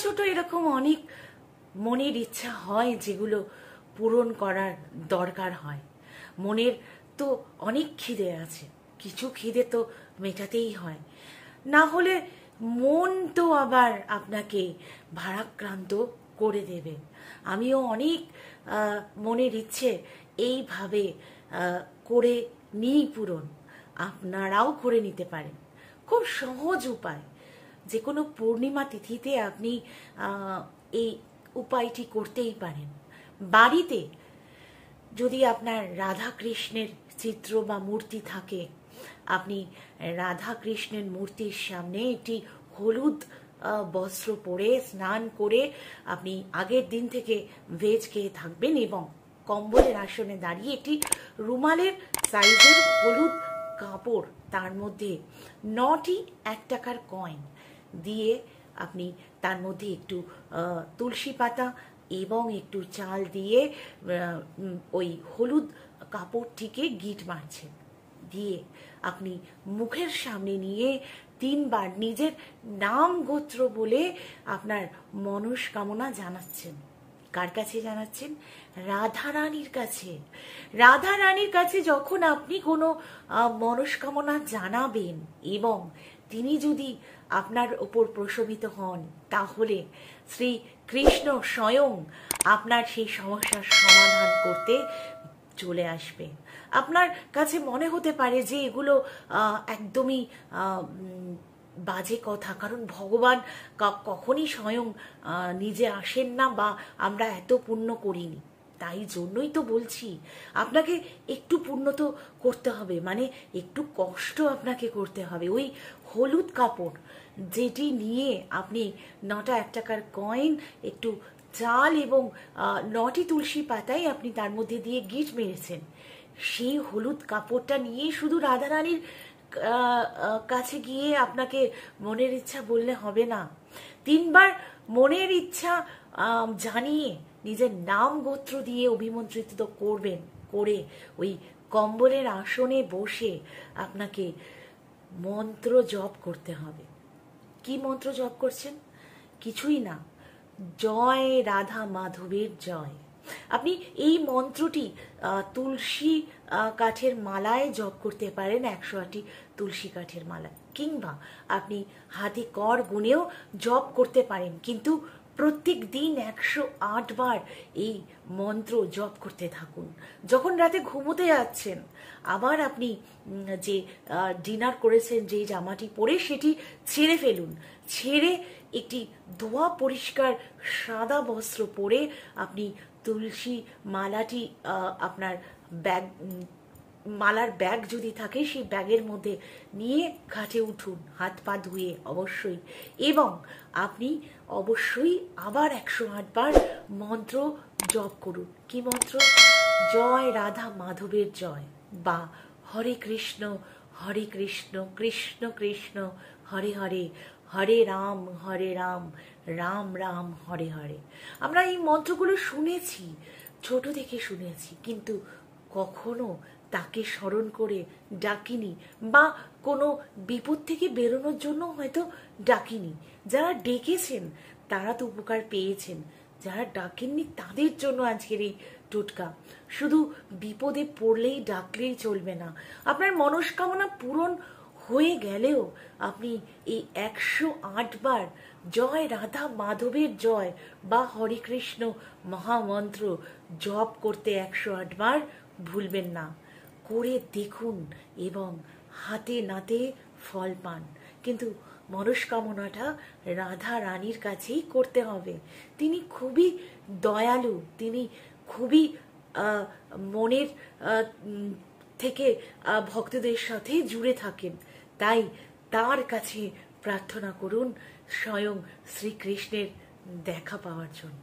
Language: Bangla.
ছোট এরকম অনেক মনের ইচ্ছা হয় যেগুলো পূরণ করার দরকার হয়। মনের তো অনেক খিদে আছে, কিছু খিদে তো মেটাতেই হয়, না হলে মন তো আবার আপনাকে ভারাক্রান্ত করে দেবে। আমিও অনেক মনের ইচ্ছে এইভাবে করে নিই পূরণ। আপনারাও করে নিতে পারেন, খুব সহজ উপায়। যে কোনো পূর্ণিমা তিথিতে আপনি এই উপায়টি করতেই পারেন। বাড়িতে যদি আপনার রাধা কৃষ্ণের চিত্র বা মূর্তি থাকে, আপনি রাধা কৃষ্ণের মূর্তির সামনে একটি হলুদ বস্ত্র পরে স্নান করে আপনি আগের দিন থেকে ভেজ খেয়ে থাকবেন এবং কম্বলের আসনে দাঁড়িয়ে একটি রুমালের সাইজের হলুদ কাপড়, তার মধ্যে 9টি 1 টাকার কয়েন দিয়ে আপনি তার মধ্যে একটু তুলসী পাতা এবং একটু চাল দিয়ে ওই হলুদ কাপড়টিকে গিট মারছেন। দিয়ে আপনি মুখের সামনে নিয়ে 3 বার নিজের নাম গোত্র বলে আপনার মনস্কামনা জানাচ্ছেন। কার কাছে জানাচ্ছেন? রাধা রানীর কাছে। রাধা রানীর কাছে যখন আপনি কোনো মনস্কামনা জানাবেন এবং তিনি যদি আপনার ওপর প্রশমিত হন, তাহলে শ্রী কৃষ্ণ স্বয়ং আপনার সেই সমস্যার সমাধান করতে চলে আসবে। আপনার কাছে মনে হতে পারে যে এগুলো একদমই বাজে কথা, কারণ ভগবান কখনই স্বয়ং নিজে আসেন না, বা আমরা এত পুণ্য করিনি। তাই জন্যই তো বলছি, আপনাকে একটু পুণ্য তো করতে হবে, মানে একটু কষ্ট আপনাকে করতে হবে। ওই হলুদ কাপড় যেটি নিয়ে আপনি 9টা 1 টাকার কয়েন, একটু চাল এবং 9টি তুলসী পাতায় আপনি তার মধ্যে দিয়ে গিট মেরেছেন, সেই হলুদ কাপড়টা নিয়ে শুধু রাধারানীর কাছে গিয়ে আপনাকে মনের ইচ্ছা বললে হবে না। 3 বার মনের ইচ্ছা জানিয়ে নিজের নাম গোত্র দিয়ে অভিমন্ত্রিত করবেন। করে ওই কম্বলের আসনে বসে আপনাকে মন্ত্র জপ করতে হবে। কি মন্ত্র জপ করছেন? কিছুই না, জয় রাধা মাধবের জয়। আপনি এই মন্ত্রটি তুলসী কাঠের মালায় জপ করতে পারেন, 108টি তুলসী কাঠের মালা, কিংবা আপনি হাতে কর গুনেও জপ করতে পারেন। কিন্তু প্রত্যেক দিন 108 বার এই মন্ত্র জপ করতে থাকুন। যখন রাতে ঘুমোতে যাচ্ছেন, আবার আপনি যে ডিনার করেছেন যে জামাটি পরে, সেটি ছেড়ে ফেলুন। ছেড়ে একটি ধোয়া পরিষ্কার সাদা বস্ত্র পরে আপনি তুলসী মালাটি আপনার মালার ব্যাগ যদি থাকে সেই ব্যাগের মধ্যে নিয়ে ঘাটে উঠুন, হাত পা ধুয়ে অবশ্যই, এবং আপনি অবশ্যই আবার 108 বার মন্ত্র জপ করুন। কি মন্ত্র? জয় রাধা মাধবের জয়, বা হরে কৃষ্ণ কৃষ্ণ কৃষ্ণ হরে হরে, হরে রাম রাম রাম হরে হরে। আমরা এই মন্ত্রগুলো শুনেছি, ছোট থেকে শুনেছি, কিন্তু কখনো তাকে স্মরণ করে ডাকিনি, বা কোনো বিপদ থেকে বেরোনোর জন্য হয়তো ডাকিনি। যারা ডেকেছেন তারা তো উপকার পেয়েছেন, যারা ডাকেননি তাদের জন্য আজকের এই টোটকা। শুধু বিপদে পড়লেই ডাকলেই চলবে না। আপনার মনস্কামনা পূরণ হয়ে গেলেও আপনি এই 108 বার জয় রাধা মাধবের জয় বা হরে কৃষ্ণ মহামন্ত্র জপ করতে 108 বার ভুলবেন না। করে দেখুন এবং হাতে নাতে ফল পান। কিন্তু মনস্কামনাটা রাধা রানীর কাছেই করতে হবে। তিনি খুবই দয়ালু, তিনি খুবই মনের থেকে ভক্তদের সাথে জুড়ে থাকেন। তাই তার কাছে প্রার্থনা করুন স্বয়ং শ্রীকৃষ্ণের দেখা পাওয়ার জন্য।